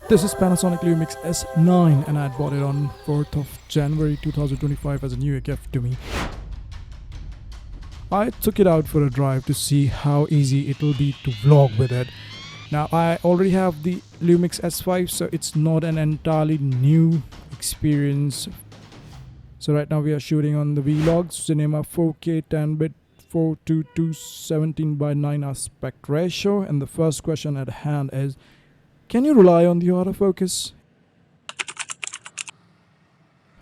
This is Panasonic Lumix S9 and I bought it on 4th of January 2025 as a new gift to me. I took it out for a drive to see how easy it will be to vlog with it. Now I already have the Lumix S5, so it's not an entirely new experience. So right now we are shooting on the vlog cinema 4K 10-bit 422 17:9 aspect ratio, and the first question at hand is, can you rely on the autofocus?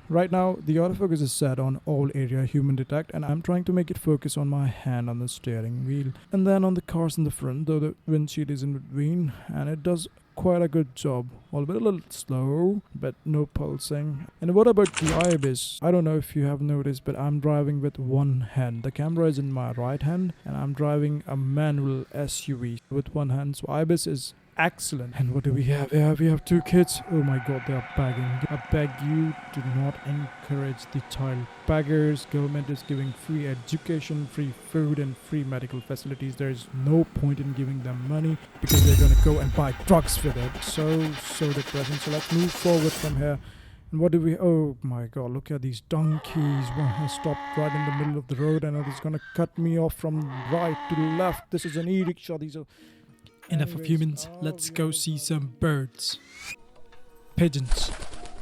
Right now the autofocus is set on all area human detect, and I'm trying to make it focus on my hand on the steering wheel and then on the cars in the front, though the windshield is in between, and it does quite a good job, albeit a little slow, but no pulsing. And what about the IBIS? I don't know if you have noticed, but I'm driving with one hand. The camera is in my right hand and I'm driving a manual SUV with one hand, so IBIS is excellent. And what do we have here? We have two kids. Oh my god, they are begging. I beg you, do not encourage the child beggars. Government is giving free education, free food and free medical facilities. There is no point in giving them money because they're gonna go and buy drugs with it. So depressing. So let's move forward from here. And what do we, oh my god, look at these donkeys. One has stopped right in the middle of the road and it is gonna cut me off from right to left. This is an e-rickshaw. These are enough of humans, let's go see some birds. Pigeons.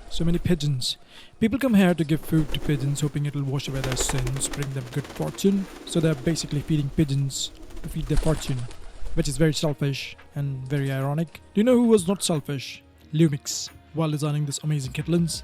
So many pigeons. People come here to give food to pigeons, hoping it'll wash away their sins, bring them good fortune. So they're basically feeding pigeons to feed their fortune, which is very selfish and very ironic. Do you know who was not selfish? Lumix, while designing this amazing kitlins.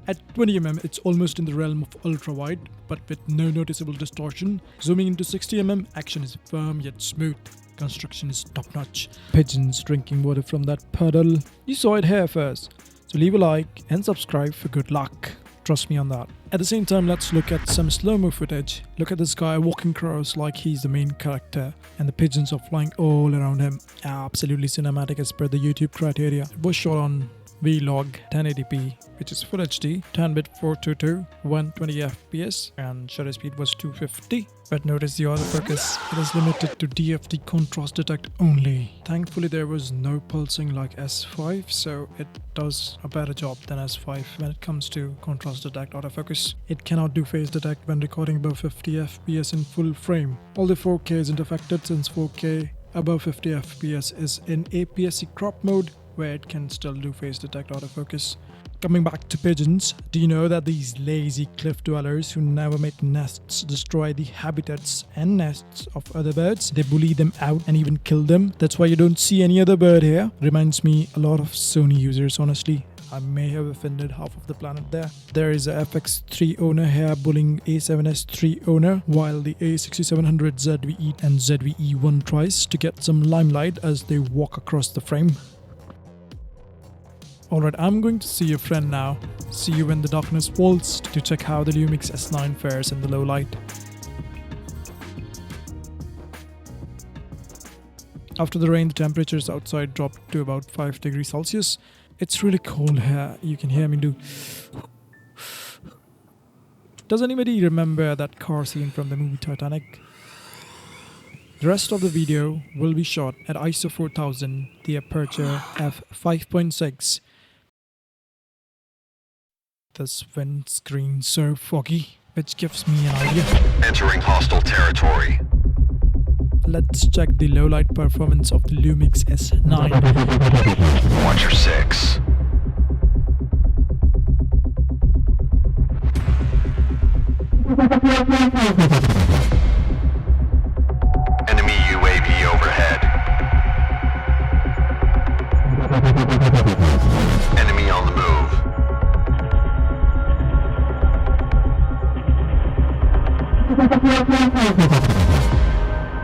At 20mm, it's almost in the realm of ultra-wide, but with no noticeable distortion. Zooming into 60mm, action is firm yet smooth. Construction is top-notch. Pigeons drinking water from that puddle. You saw it here first. So leave a like and subscribe for good luck. Trust me on that. At the same time, let's look at some slow-mo footage. Look at this guy walking across like he's the main character, and the pigeons are flying all around him. Absolutely cinematic as per the YouTube criteria. It was shot on Vlog 1080p, which is Full HD, 10-bit 422, 120 fps, and shutter speed was 250. But notice the autofocus, it is limited to DFT contrast detect only. Thankfully there was no pulsing like S5, so it does a better job than S5 when it comes to contrast detect autofocus. It cannot do phase detect when recording above 50 fps in full frame. Although 4K isn't affected, since 4K above 50 fps is in APS-C crop mode, where it can still do phase detect autofocus. Coming back to pigeons, do you know that these lazy cliff dwellers who never make nests destroy the habitats and nests of other birds? They bully them out and even kill them. That's why you don't see any other bird here. Reminds me a lot of Sony users, honestly. I may have offended half of the planet there. There is a FX3 owner here bullying A7S3 owner, while the A6700 ZVE and ZVE1 tries to get some limelight as they walk across the frame. Alright, I'm going to see a friend now. See you when the darkness falls to check how the Lumix S9 fares in the low light. After the rain, the temperatures outside dropped to about 5 degrees Celsius. It's really cold here. You can hear me do. Does anybody remember that car scene from the movie Titanic? The rest of the video will be shot at ISO 4000, the aperture f5.6. This windscreen so foggy, which gives me an idea. Entering hostile territory. Let's check the low light performance of the Lumix S9. Watch your six. Enemy UAV overhead. Enemy on the move.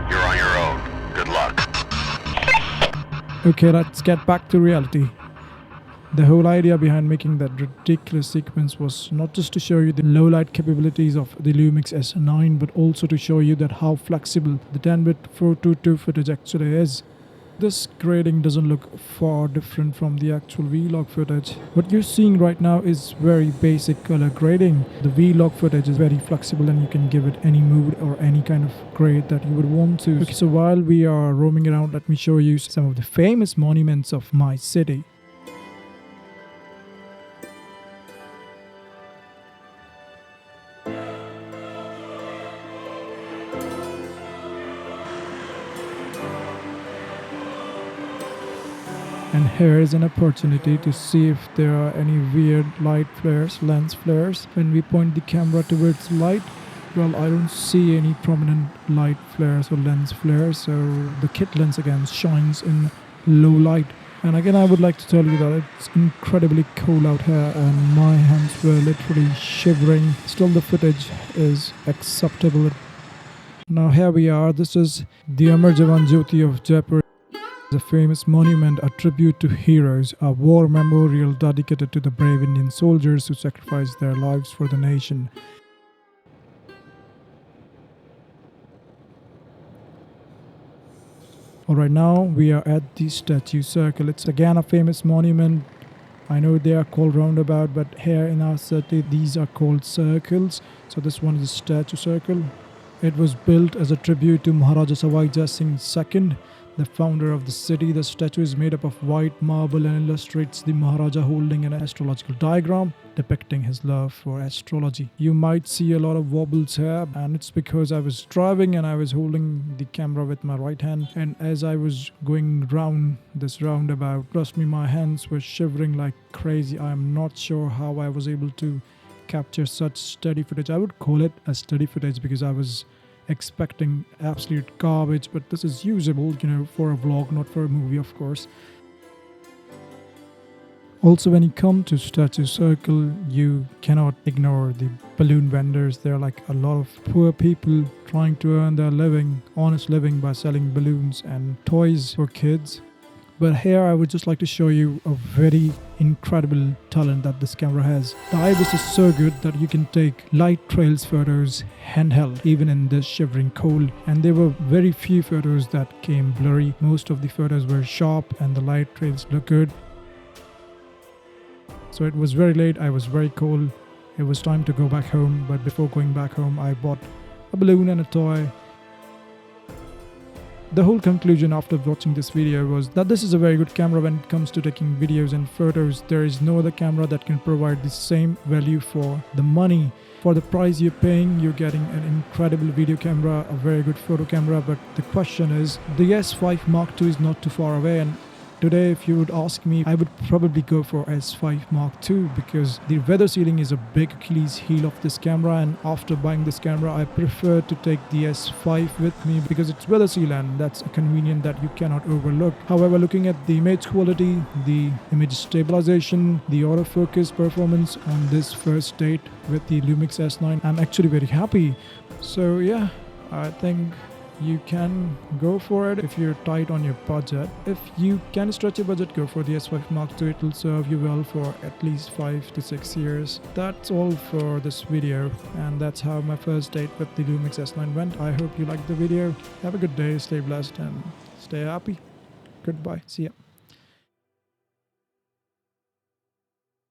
You're on your own. Good luck. Okay, let's get back to reality. The whole idea behind making that ridiculous sequence was not just to show you the low light capabilities of the Lumix S9, but also to show you that how flexible the 10-bit 422 footage actually is. this grading doesn't look far different from the actual vlog footage. What you're seeing right now is very basic color grading. The vlog footage is very flexible and you can give it any mood or any kind of grade that you would want to. Okay, so while we are roaming around, let me show you some of the famous monuments of my city. And here is an opportunity to see if there are any weird light flares, lens flares. When we point the camera towards light, well, I don't see any prominent light flares or lens flares, so the kit lens again shines in low light. And again, I would like to tell you that it's incredibly cold out here and my hands were literally shivering. Still, the footage is acceptable. Now here we are. This is the Amar Jawan Jyoti of Jaipur. A famous monument, a tribute to heroes, a war memorial dedicated to the brave Indian soldiers who sacrificed their lives for the nation. Alright, now we are at the statue circle. It's again a famous monument. I know they are called roundabout, but here in our city these are called circles. So this one is a statue circle. It was built as a tribute to Maharaja Sawai Jai Singh II, the founder of the city. The statue is made up of white marble and illustrates the Maharaja holding an astrological diagram depicting his love for astrology. You might see a lot of wobbles here, and it's because I was driving and I was holding the camera with my right hand, and as I was going round this roundabout, trust me, my hands were shivering like crazy. I am not sure how I was able to capture such steady footage. I would call it a steady footage because I was expecting absolute garbage, but this is usable, for a vlog, not for a movie, of course. Also, when you come to Statue Circle, you cannot ignore the balloon vendors. There are like a lot of poor people trying to earn their honest living by selling balloons and toys for kids. But here I would just like to show you a very incredible talent that this camera has. The IBIS is so good that you can take light trails photos handheld even in this shivering cold, and there were very few photos that came blurry. Most of the photos were sharp and the light trails look good. So it was very late, I was very cold, it was time to go back home, but before going back home I bought a balloon and a toy. The whole conclusion after watching this video was that this is a very good camera when it comes to taking videos and photos. There is no other camera that can provide the same value for the money. For the price you're paying, you're getting an incredible video camera, a very good photo camera, but the question is, the S5 Mark II is not too far away, and today, if you would ask me, I would probably go for S5 Mark II because the weather sealing is a big Achilles heel of this camera, and after buying this camera, I prefer to take the S5 with me because it's weather sealed and that's a convenience that you cannot overlook. However, looking at the image quality, the image stabilization, the autofocus performance on this first date with the Lumix S9, I'm actually very happy. So yeah, I think you can go for it if you're tight on your budget. If you can stretch your budget, go for the S5 Mark II. It will serve you well for at least 5 to 6 years. That's all for this video, and that's how my first date with the Lumix S9 went. I hope you liked the video. Have a good day, stay blessed, and stay happy. Goodbye. See ya.